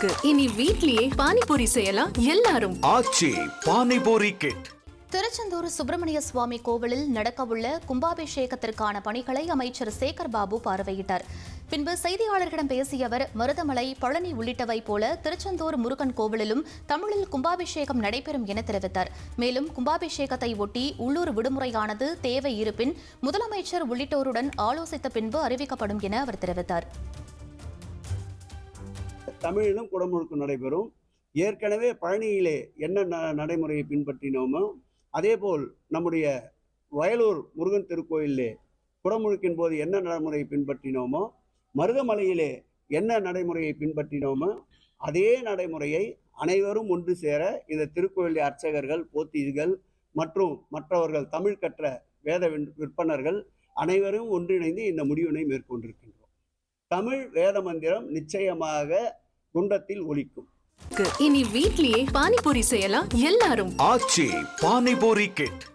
இனி வீட்லயே பானிபூரி செய்யலாம் எல்லாரும். ஆச்சி பானிபூரி கிட். திருச்செந்தூர் சுப்பிரமணிய சுவாமி கோவிலில் நடக்கவுள்ள கும்பாபிஷேகத்திற்கான பணிகளை அமைச்சர் சேகர் பாபு பார்வையிட்டார். பின்பு செய்தியாளர்களிடம் பேசிய அவர், மருதமலை, பழனி உள்ளிட்டவை போல திருச்செந்தூர் முருகன் கோவிலிலும் தமிழில் கும்பாபிஷேகம் நடைபெறும் என தெரிவித்தார். மேலும் கும்பாபிஷேகத்தை ஒட்டி உள்ளூர் விடுமுறையானது தேவை இருப்பின் முதலமைச்சர் உள்ளிட்டோருடன் ஆலோசித்த பின்பு அறிவிக்கப்படும் என அவர் தெரிவித்தார். தமிழிலும் குடமுழுக்கு நடைபெறும். ஏற்கனவே பழனியிலே என்ன நடைமுறையை பின்பற்றினோமோ அதேபோல் நம்முடைய வயலூர் முருகன் திருக்கோயிலே குடமுழுக்கின் போது என்ன நடைமுறையை பின்பற்றினோமோ, மருதமலையிலே என்ன நடைமுறையை பின்பற்றினோமோ அதே நடைமுறையை அனைவரும் ஒன்று சேர இந்த திருக்கோயிலே அர்ச்சகர்கள், போத்திகள் மற்றும் மற்றவர்கள், தமிழ் கற்ற வேத விற்பனர்கள் அனைவரும் ஒன்றிணைந்து இந்த முடிவினை மேற்கொண்டிருக்கின்றோம். தமிழ் வேத மந்திரம் நிச்சயமாக குண்டத்தில் ஒலிக்கும். இனி வீட்லயே பானிபூரி செய்யலாம் எல்லாரும். ஆச்சி பானிபூரி கிட்.